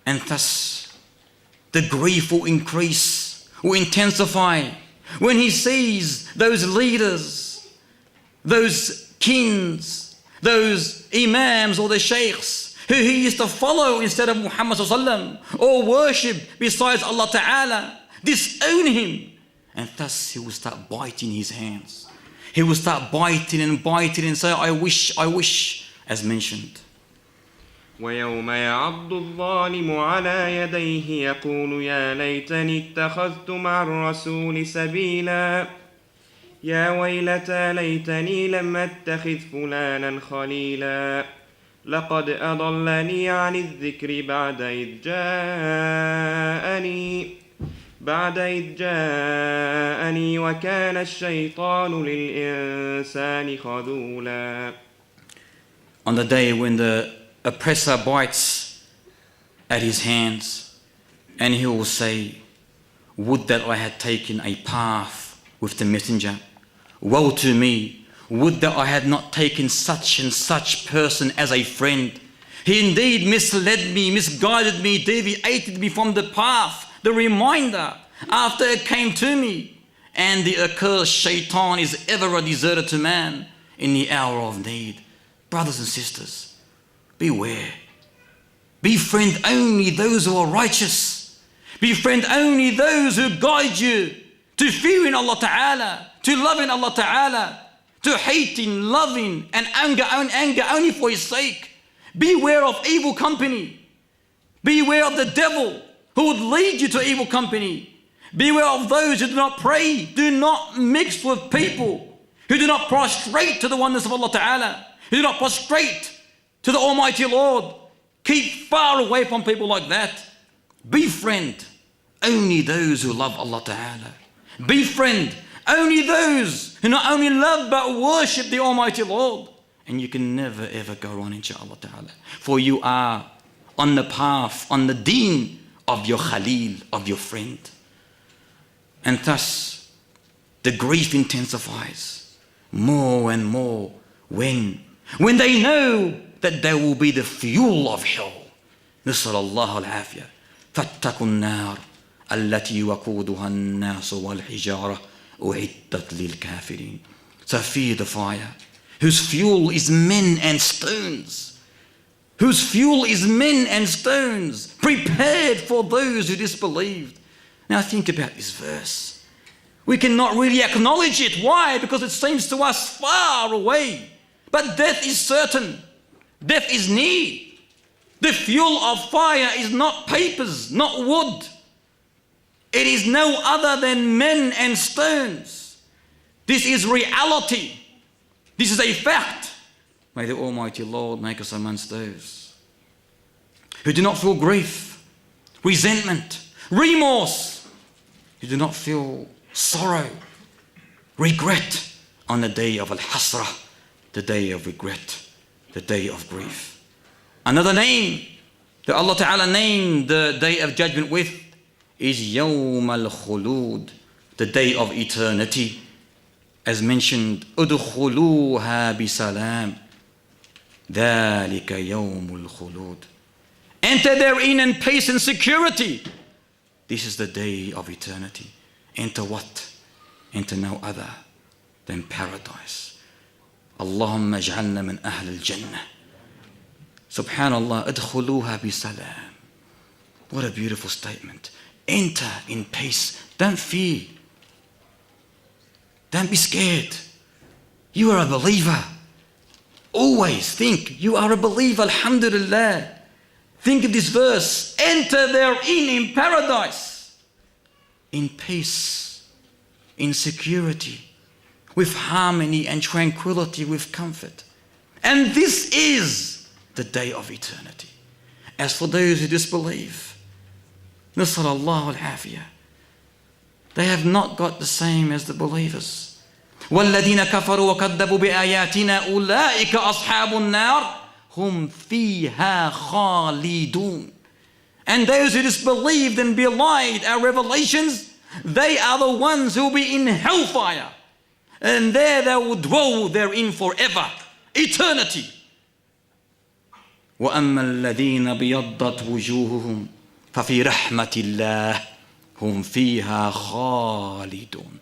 And thus, the grief will increase, will intensify when he sees those leaders, those kings, those imams or the sheikhs who he used to follow instead of Muhammad sallallahu or worship besides Allah Ta'ala, disown him. And thus he will start biting his hands. He will start biting and say, I wish, as mentioned. ويوم يعض الظالم على يديه يقول يا ليتني اتخذت مع الرسول سبيلا يا ويلتى ليتني لم أتخذ فلانا خليلا لقد أضلني عن الذكر بعد إذ جاءني وكان الشيطان للإنسان خذولا. On the day when the oppressor bites at his hands, and he will say, would that I had taken a path with the messenger. Woe to me, would that I had not taken such and such person as a friend. He indeed misled me, misguided me, deviated me from the path, the reminder after it came to me. And the accursed shaitan is ever a deserter to man in the hour of need. Brothers and sisters, beware. Befriend only those who are righteous. Befriend only those who guide you to fearing Allah Ta'ala, to loving Allah Ta'ala, to hating, loving, and anger only for His sake. Beware of evil company. Beware of the devil who would lead you to evil company. Beware of those who do not pray, do not mix with people, who do not prostrate to the oneness of Allah Ta'ala, who do not prostrate to the Almighty Lord. Keep far away from people like that. Befriend only those who love Allah Ta'ala. Befriend only those who not only love but worship the Almighty Lord. And you can never ever go wrong, inshaAllah Ta'ala. For you are on the path, on the deen of your Khalil, of your friend. And thus, the grief intensifies more and more when they know that there will be the fuel of hell. نسأل الله العافية. فاتقوا النار التي وقودها الناس والحجارة أعدت للكافرين. So fear the fire, whose fuel is men and stones. Whose fuel is men and stones, prepared for those who disbelieved. Now think about this verse. We cannot really acknowledge it. Why? Because it seems to us far away. But death is certain. Death is near. The fuel of fire is not papers, not wood. It is no other than men and stones. This is reality. This is a fact. May the Almighty Lord make us amongst those who do not feel grief, resentment, remorse, who do not feel sorrow, regret on the day of Al-Hasrah, the day of regret, the day of grief. Another name that Allah Ta'ala named the day of judgment with is Yawm al-Khulud, the day of eternity. As mentioned, Udkhuluha bisalam, dhalika yawmul khulud. Enter therein in peace and security. This is the day of eternity. Enter what? Enter no other than paradise. Allahumma ij'alna min ahl al-jannah. Subhanallah, udkhuluha bisalam. What a beautiful statement. Enter in peace. Don't fear. Don't be scared. You are a believer. Always think you are a believer. Alhamdulillah. Think of this verse. Enter therein in paradise, in peace, in security, with harmony and tranquility, with comfort. And this is the day of eternity. As for those who disbelieve, Nasrallahu al-Afiyah, they have not got the same as the believers. وَالَّذِينَ كَفَرُوا وَكَذَّبُوا بِآيَاتِنَا أُولَٰئِكَ أَصْحَابُ النَّارِ هُمْ فِيهَا خَالِدُونَ. And those who disbelieved and belied our revelations, they are the ones who will be in hellfire. And there they will dwell therein forever. Eternity. وَأَمَّا الَّذِينَ بِيَضَّتْ وُجُوهُهُمْ فَفِي رَحْمَةِ اللَّهِ هُمْ فِيهَا خَالِدُونَ.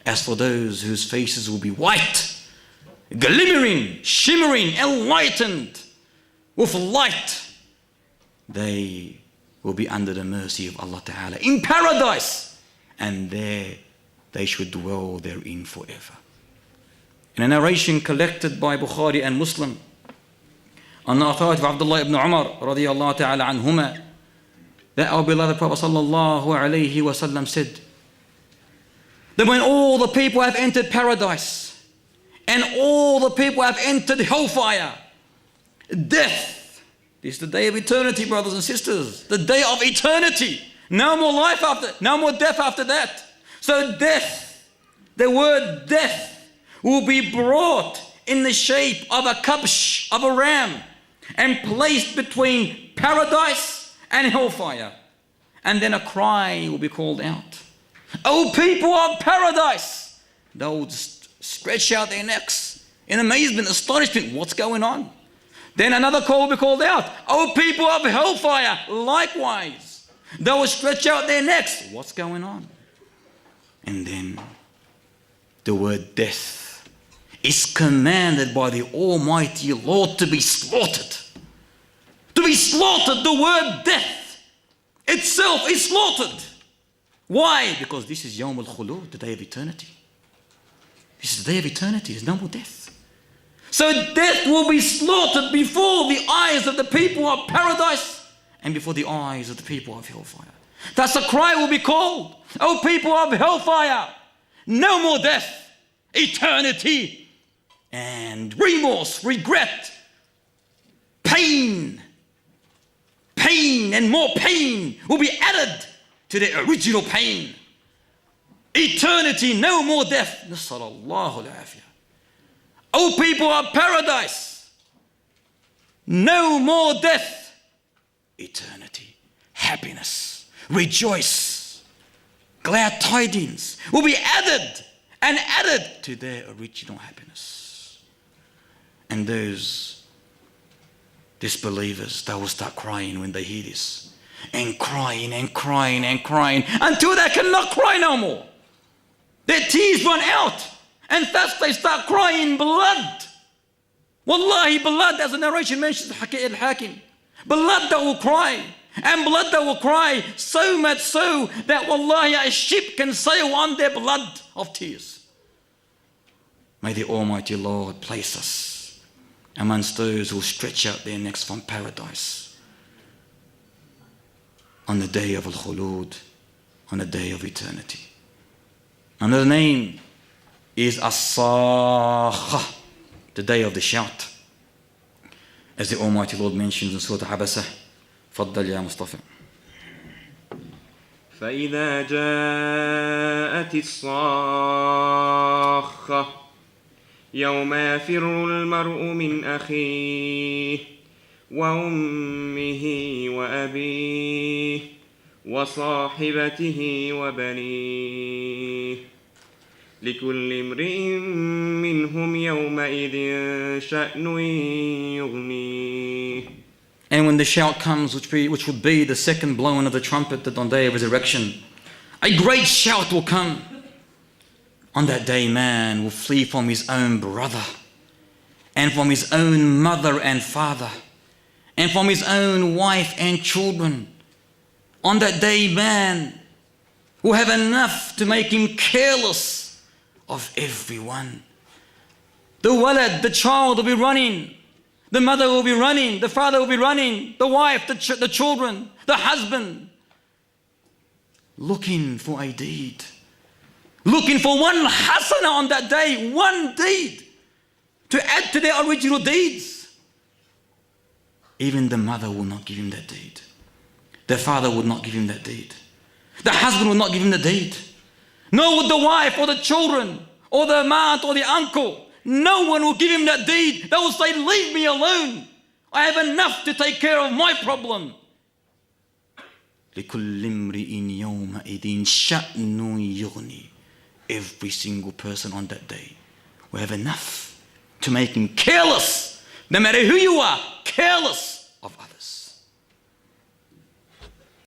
As for those whose faces will be white, glimmering, shimmering, enlightened with light, they will be under the mercy of Allah Ta'ala in paradise, and there they should dwell therein forever. In a narration collected by Bukhari and Muslim on the authority of Abdullah ibn Umar radiyallahu ta'ala anhuma, that our beloved Prophet sallallahu alayhi wasallam said that when all the people have entered paradise and all the people have entered hellfire, death, this is the day of eternity, brothers and sisters, the day of eternity, no more life after, no more death after that. So death, the word death, will be brought in the shape of a kabsh, of a ram, and placed between paradise and hellfire. And then a cry will be called out. O people of paradise! They will just stretch out their necks in amazement, astonishment. What's going on? Then another call will be called out. O people of hellfire! Likewise. They will stretch out their necks. What's going on? And then the word death is commanded by the Almighty Lord to be slaughtered. To be slaughtered, the word death itself is slaughtered. Why? Because this is Yawm al-Khulud, the day of eternity. This is the day of eternity, there's no more death. So death will be slaughtered before the eyes of the people of paradise and before the eyes of the people of hellfire. Thus a cry will be called, O people of hellfire, no more death, eternity, and remorse, regret, pain and more pain will be added to the original pain. Eternity, no more death. Nasallallahu al-afiyah. O people of paradise, no more death. Eternity, happiness, rejoice, glad tidings will be added and added to their original happiness. And those disbelievers, they will start crying when they hear this. And crying and crying and crying until they cannot cry no more. Their tears run out. And thus they start crying blood. Wallahi, blood, as the narration mentions, al-Hakim. Blood that will cry. And blood that will cry so much so that wallahi, a ship can sail on their blood of tears. May the Almighty Lord place us amongst those who will stretch out their necks from paradise on the day of Al-Khulud, on the day of eternity. Another name is As-Sakha, the day of the shout. As the Almighty Lord mentions in Surah Abasa. فضل يا مصطفى. فإذا جاءت الصاخة يوم يفر المرء من أخيه وأمه وأبيه وصاحبته وبنيه لكل امرئ منهم يومئذ شأن يغنيه. And when the shout comes, which would be the second blowing of the trumpet on the day of resurrection, a great shout will come. On that day, man will flee from his own brother and from his own mother and father and from his own wife and children. On that day, man will have enough to make him careless of everyone. The walad, the child, will be running. The mother will be running. The father will be running. The wife, the children, the husband. Looking for a deed. Looking for one hasana on that day, one deed to add to their original deeds. Even the mother will not give him that deed. The father would not give him that deed. The husband will not give him the deed. Nor would the wife or the children or the aunt or the uncle. No one will give him that deed. They will say, leave me alone. I have enough to take care of my problem. Every single person on that day will have enough to make him careless. No matter who you are, careless